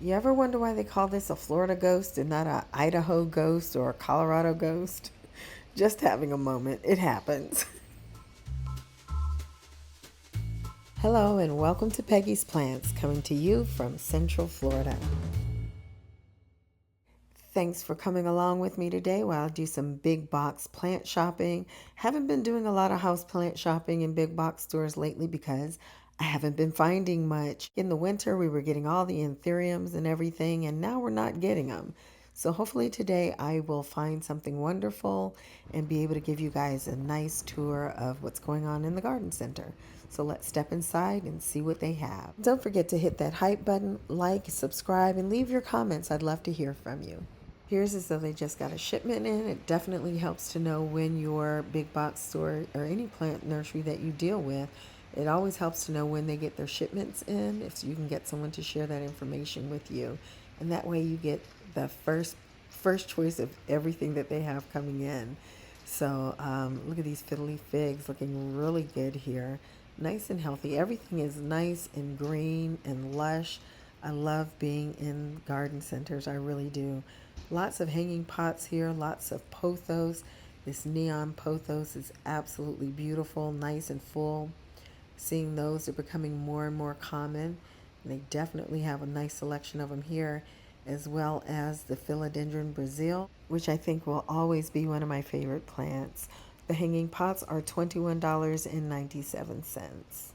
You ever wonder why they call this a Florida ghost and not a Idaho ghost or a Colorado ghost? Just having a moment. It happens. Hello and welcome to Peggy's Plants, coming to you from Central Florida. Thanks for coming along with me today while I do some big box plant shopping. Haven't been doing a lot of house plant shopping in big box stores lately because I haven't been finding much. In the winter, we were getting all the anthuriums and everything, and now we're not getting them. So hopefully today I will find something wonderful and be able to give you guys a nice tour of what's going on in the garden center. So let's step inside and see what they have. Don't forget to hit that hype button, like, subscribe, and leave your comments. I'd love to hear from you. Appears as though they just got a shipment in. It definitely helps to know when your big box store or any plant nursery that you deal with, it always helps to know when they get their shipments in, if you can get someone to share that information with you. And that way you get the first choice of everything that they have coming in. So look at these fiddly figs looking really good here. Nice and healthy. Everything is nice and green and lush. I love being in garden centers. I really do. Lots of hanging pots here, lots of pothos. This neon pothos is absolutely beautiful, nice and full. Seeing those are becoming more and more common. And they definitely have a nice selection of them here, as well as the Philodendron Brazil, which I think will always be one of my favorite plants. The hanging pots are $21.97.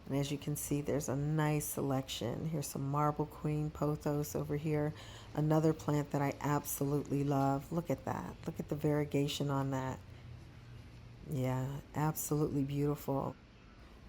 And as you can see, there's a nice selection. Here's some Marble Queen pothos over here. Another plant that I absolutely love. Look at that. Look at the variegation on that. Yeah, absolutely beautiful.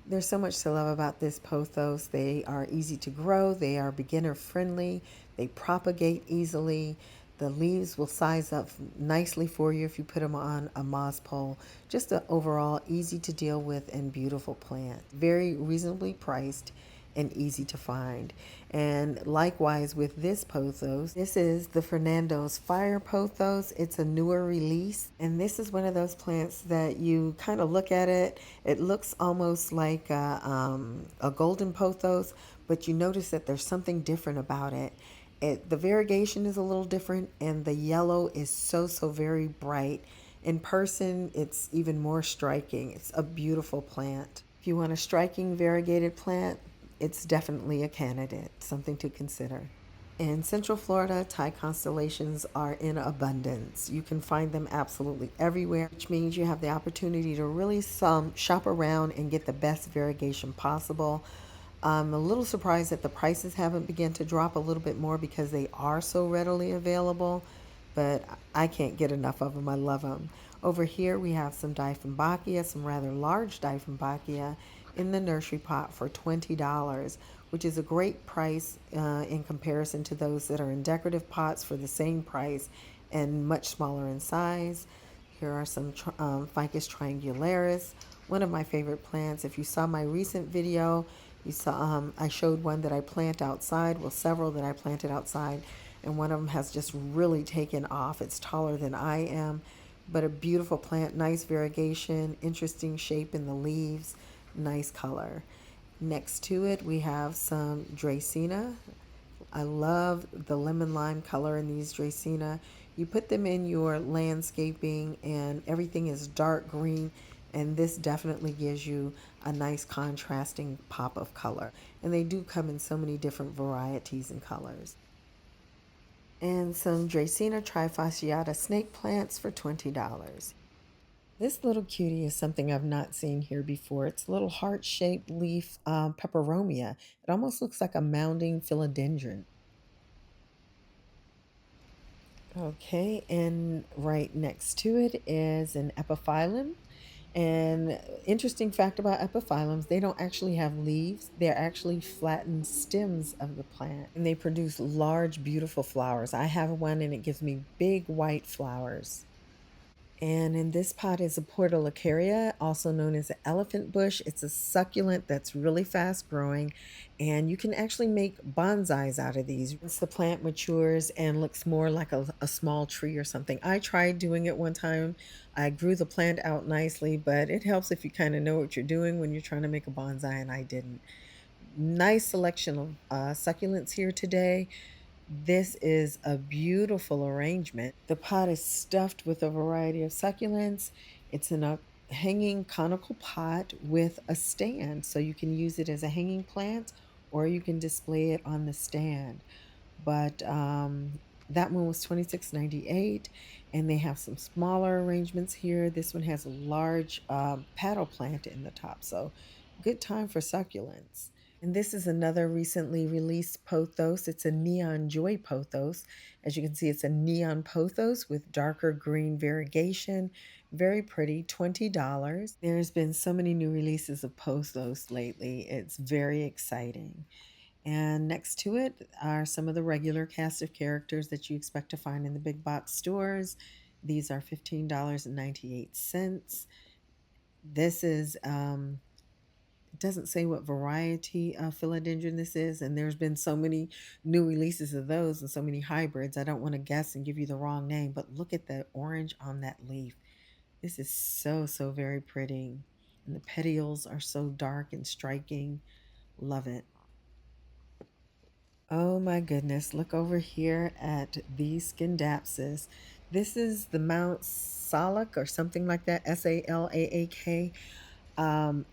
There's so much to love about this pothos. They are easy to grow. They are beginner friendly. They propagate easily. The leaves will size up nicely for you if you put them on a moss pole. Just an overall easy to deal with and beautiful plant. Very reasonably priced and easy to find. And likewise with this pothos, this is the Fernando's Fire Pothos. It's a newer release, and this is one of those plants that you kind of look at it. It looks almost like a golden pothos, but you notice that there's something different about it. The variegation is a little different, and the yellow is so very bright. In person, it's even more striking. It's a beautiful plant. If you want a striking variegated plant, it's definitely a candidate, something to consider. In Central Florida, Thai constellations are in abundance. You can find them absolutely everywhere, which means you have the opportunity to really shop around and get the best variegation possible. I'm a little surprised that the prices haven't begun to drop a little bit more because they are so readily available, but I can't get enough of them. I love them. Over here we have some Dieffenbachia, some rather large Dieffenbachia in the nursery pot for $20, which is a great price in comparison to those that are in decorative pots for the same price and much smaller in size. Here are some Ficus triangularis, one of my favorite plants. If you saw my recent video, you saw I showed one that I plant outside, well, several that I planted outside, and one of them has just really taken off. It's taller than I am, but a beautiful plant, nice variegation, interesting shape in the leaves, nice color. Next to it, we have some Dracaena. I love the lemon lime color in these Dracaena. You put them in your landscaping and everything is dark green, and this definitely gives you a nice contrasting pop of color. And they do come in so many different varieties and colors. And some Dracaena trifasciata snake plants for $20. This little cutie is something I've not seen here before. It's a little heart-shaped leaf peperomia. It almost looks like a mounding philodendron. Okay, and right next to it is an epiphyllum. And interesting fact about epiphyllums, they don't actually have leaves. They're actually flattened stems of the plant. And they produce large, beautiful flowers. I have one and it gives me big white flowers. And in this pot is a portulacaria, also known as the elephant bush. It's a succulent that's really fast growing, and you can actually make bonsais out of these once the plant matures and looks more like a small tree or something. I tried doing it one time. I grew the plant out nicely, but it helps if you kind of know what you're doing when you're trying to make a bonsai, and I didn't. Nice selection of succulents here today. This is a beautiful arrangement. The pot is stuffed with a variety of succulents. It's in a hanging conical pot with a stand, so you can use it as a hanging plant or you can display it on the stand. But that one was 26.98, and they have some smaller arrangements here. This one has a large paddle plant in the top, so good time for succulents. And this is another recently released pothos. It's a neon joy pothos. As you can see, it's a neon pothos with darker green variegation. Very pretty, $20. There's been so many new releases of pothos lately. It's very exciting. And next to it are some of the regular cast of characters that you expect to find in the big box stores. These are $15.98. This is it doesn't say what variety of philodendron this is, and there's been so many new releases of those and so many hybrids. I don't want to guess and give you the wrong name, but look at the orange on that leaf. This is so very pretty. And the petioles are so dark and striking. Love it. Oh my goodness, look over here at these Scindapsus. This is the Mount Salak or something like that, Salaak.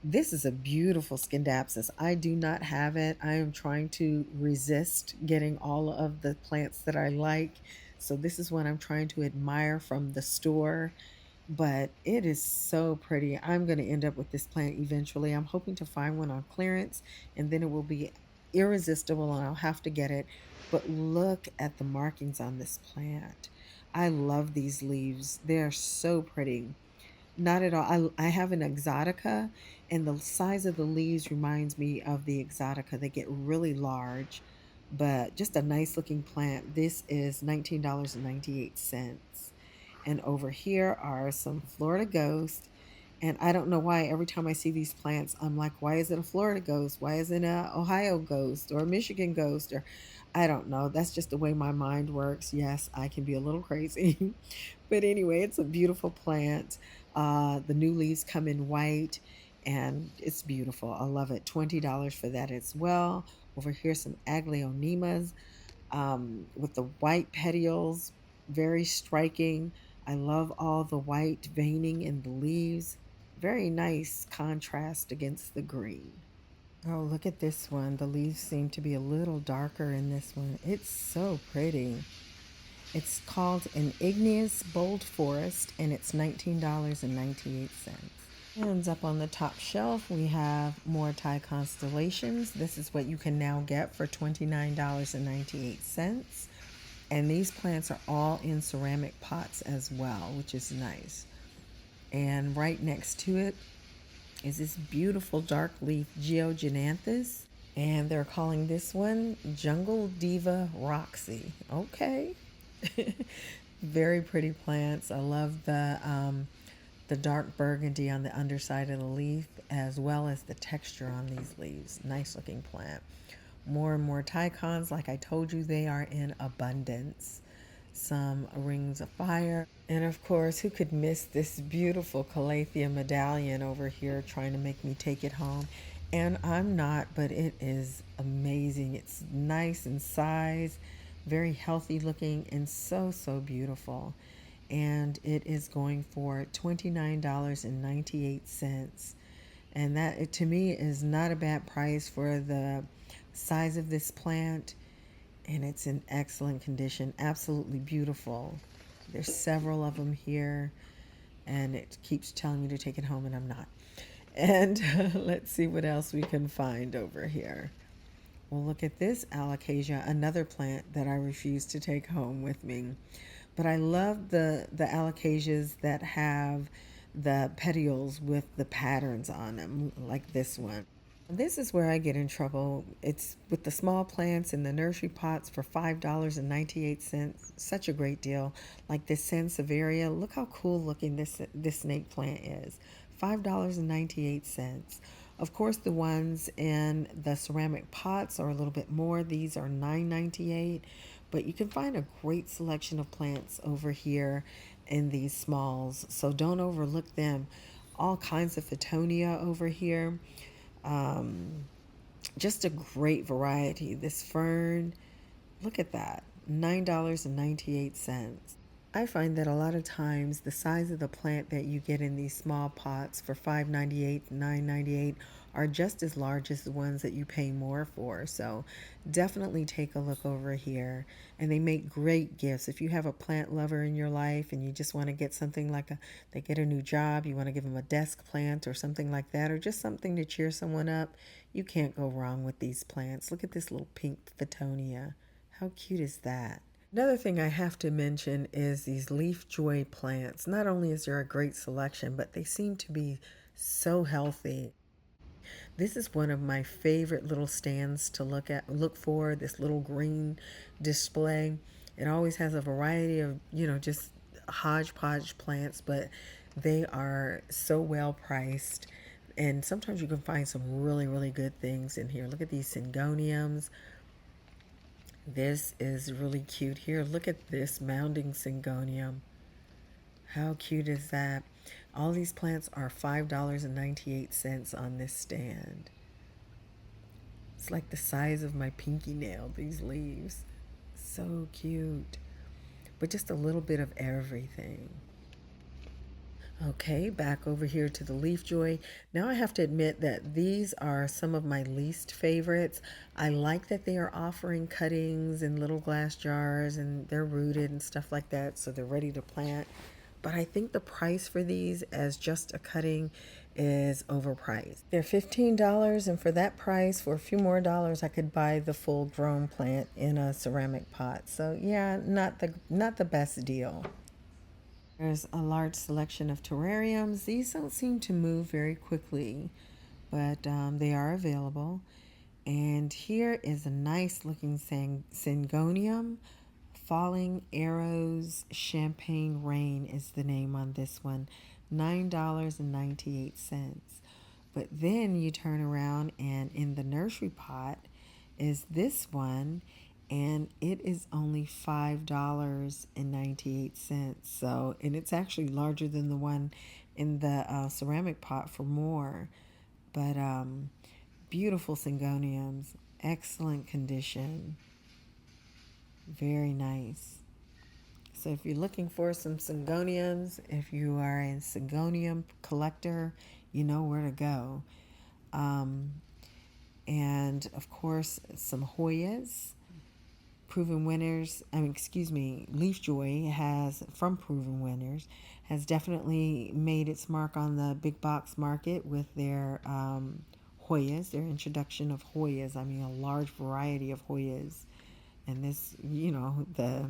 This is a beautiful Scindapsus. I do not have it. I am trying to resist getting all of the plants that I like. So this is what I'm trying to admire from the store, but it is so pretty. I'm going to end up with this plant eventually. I'm hoping to find one on clearance and then it will be irresistible and I'll have to get it. But look at the markings on this plant. I love these leaves. They're so pretty. Not at all. I have an exotica, and the size of the leaves reminds me of the exotica. They get really large, but just a nice looking plant. This is $19.98. And over here are some Florida Ghost. And I don't know why every time I see these plants, I'm like, why is it a Florida ghost? Why isn't it a Ohio ghost or a Michigan ghost? Or I don't know. That's just the way my mind works. Yes, I can be a little crazy. But anyway, it's a beautiful plant. The new leaves come in white and it's beautiful. I love it. $20 for that as well. Over here, some aglaonemas with the white petioles, very striking. I love all the white veining in the leaves. Very nice contrast against the green. Oh, look at this one. The leaves seem to be a little darker in this one. It's so pretty. It's called an igneous bold forest and it's $19.98. And up on the top shelf, we have more Thai constellations. This is what you can now get for $29.98. And these plants are all in ceramic pots as well, which is nice. And right next to it is this beautiful dark leaf Georginanthus. And they're calling this one Jungle Diva Roxy. Okay. Very pretty plants. I love the dark burgundy on the underside of the leaf as well as the texture on these leaves. Nice looking plant. More and more Tycons, like I told you, they are in abundance. Some rings of fire. And of course, who could miss this beautiful Calathea medallion over here trying to make me take it home? And I'm not, but it is amazing. It's nice in size, very healthy looking, and so beautiful. And it is going for $29.98. And that, to me, is not a bad price for the size of this plant. And it's in excellent condition, absolutely beautiful. There's several of them here, and it keeps telling me to take it home, and I'm not. And let's see what else we can find over here. Well, look at this alocasia, another plant that I refuse to take home with me. But I love the alocasias that have the petioles with the patterns on them, like this one. This is where I get in trouble. It's with the small plants in the nursery pots for $5.98. Such a great deal. Like this Sansevieria. Look how cool looking this snake plant is. $5.98. Of course, the ones in the ceramic pots are a little bit more. These are $9.98. But you can find a great selection of plants over here in these smalls. So don't overlook them. All kinds of Fittonia over here. Um, just a great variety. This fern, Look at that, $9.98. I find that a lot of times the size of the plant that you get in these small pots for $5.98, $9.98 are just as large as the ones that you pay more for. So definitely take a look over here. And they make great gifts. If you have a plant lover in your life and you just want to get something like they get a new job, you want to give them a desk plant or something like that, or just something to cheer someone up, you can't go wrong with these plants. Look at this little pink Photonia. How cute is that? Another thing I have to mention is these leaf joy plants. Not only is there a great selection, but they seem to be so healthy. This is one of my favorite little stands to look for, this little green display. It always has a variety of, just hodgepodge plants, but they are so well priced. And sometimes you can find some really, really good things in here. Look at these syngoniums. This is really cute here. Look at this mounding syngonium. How cute is that? All these plants are $5.98 on this stand. It's like the size of my pinky nail, these leaves. So cute. But just a little bit of everything. Okay, back over here to the leaf joy. Now I have to admit that these are some of my least favorites. I like that they are offering cuttings in little glass jars and they're rooted and stuff like that, so they're ready to plant. But I think the price for these as just a cutting is overpriced. They're $15, and for that price, for a few more dollars, I could buy the full grown plant in a ceramic pot. So yeah, not the best deal. There's a large selection of terrariums. These don't seem to move very quickly, but they are available. And here is a nice looking syngonium. Falling Arrows Champagne Rain is the name on this one. $9.98. But then you turn around and in the nursery pot is this one, and it is only $5.98. So, and it's actually larger than the one in the ceramic pot for more. But beautiful syngoniums, excellent condition, very nice. So if you're looking for some syngoniums, if you are a syngonium collector, you know where to go. Um, and of course, some Hoyas. Proven Winners, excuse me, Leaf Joy has, from Proven Winners, has definitely made its mark on the big box market with their Hoyas, their introduction of Hoyas. I mean, a large variety of Hoyas. And this, the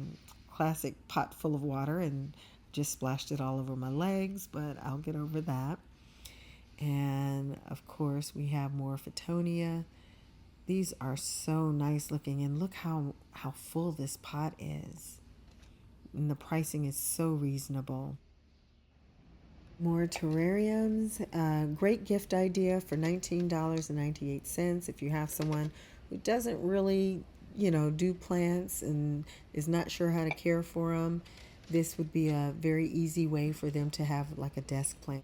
classic pot full of water and just splashed it all over my legs, but I'll get over that. And of course, we have more Photonia. These are so nice looking, and look how full this pot is. And the pricing is so reasonable. More terrariums. Great gift idea for $19.98. If you have someone who doesn't really, do plants and is not sure how to care for them, this would be a very easy way for them to have like a desk plant.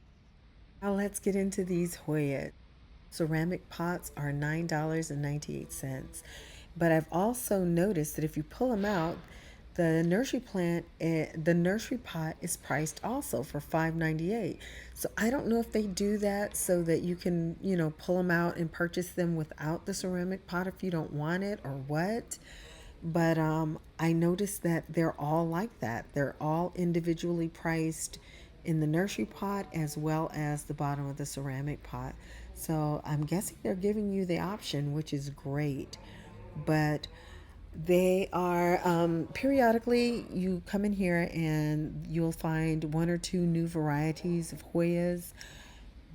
Now let's get into these Hoyas. Ceramic pots are $9.98. But I've also noticed that if you pull them out, the nursery pot is priced also for $5.98. So I don't know if they do that so that you can, pull them out and purchase them without the ceramic pot if you don't want it or what. But I noticed that they're all like that. They're all individually priced in the nursery pot as well as the bottom of the ceramic pot. So I'm guessing they're giving you the option, which is great. But they are periodically you come in here and you'll find one or two new varieties of Hoyas.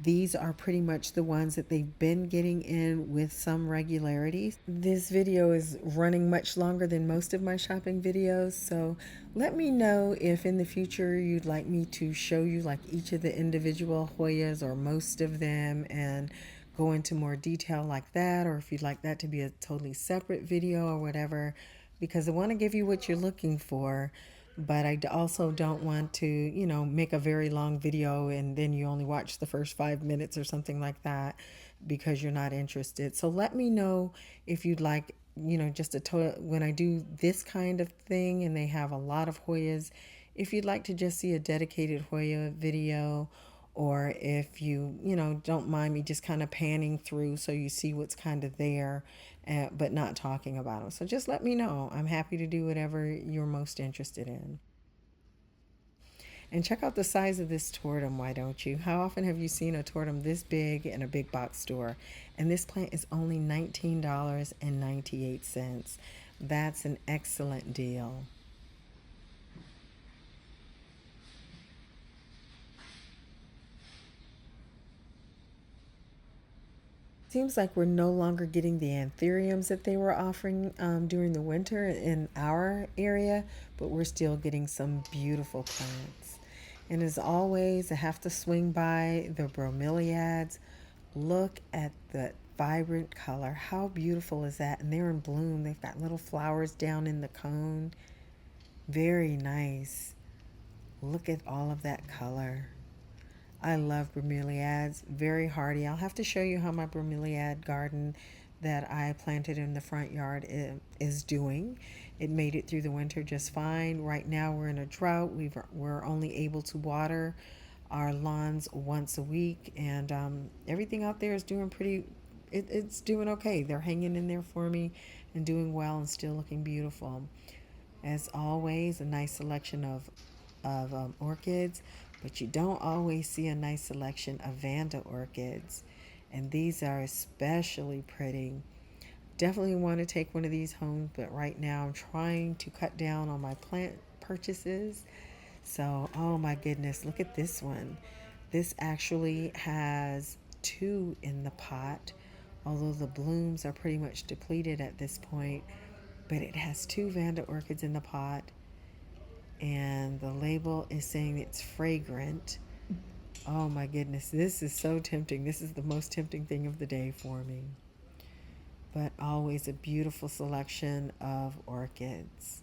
These are pretty much the ones that they've been getting in with some regularity. This video is running much longer than most of my shopping videos, so let me know if in the future you'd like me to show you like each of the individual Hoyas or most of them and go into more detail like that, or if you'd like that to be a totally separate video or whatever, because I want to give you what you're looking for, but I also don't want to, make a very long video and then you only watch the first 5 minutes or something like that because you're not interested. So let me know if you'd like just when I do this kind of thing and they have a lot of Hoyas, if you'd like to just see a dedicated Hoya video, or if don't mind me just kind of panning through so you see what's kind of there, but not talking about them. So just let me know. I'm happy to do whatever you're most interested in. And check out the size of this tortum, why don't you? How often have you seen a tortum this big in a big box store? And this plant is only $19.98. That's an excellent deal. Seems like we're no longer getting the anthuriums that they were offering during the winter in our area, but we're still getting some beautiful plants. And as always, I have to swing by the bromeliads. Look at the vibrant color. How beautiful is that? And they're in bloom. They've got little flowers down in the cone. Very nice. Look at all of that color. I love bromeliads, very hardy. I'll have to show you how my bromeliad garden that I planted in the front yard is doing. It made it through the winter just fine. Right now we're in a drought. We're only able to water our lawns once a week, and everything out there is doing it's doing okay. They're hanging in there for me and doing well and still looking beautiful. As always, a nice selection of orchids, but you don't always see a nice selection of Vanda orchids, and these are especially pretty. Definitely want to take one of these home, but right now I'm trying to cut down on my plant purchases. So, oh my goodness, look at this one. This actually has two in the pot, although the blooms are pretty much depleted at this point. But it has two Vanda orchids in the pot, and the label is saying it's fragrant. Oh my goodness, this is so tempting. This is the most tempting thing of the day for me. But always a beautiful selection of orchids.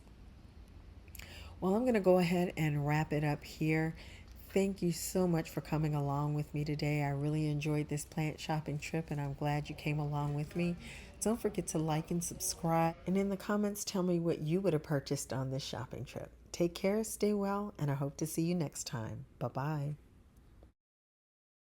Well, I'm going to go ahead and wrap it up here. Thank you so much for coming along with me today. I really enjoyed this plant shopping trip, and I'm glad you came along with me. Don't forget to like and subscribe, and in the comments, tell me what you would have purchased on this shopping trip. Take care, stay well, and I hope to see you next time. Bye bye.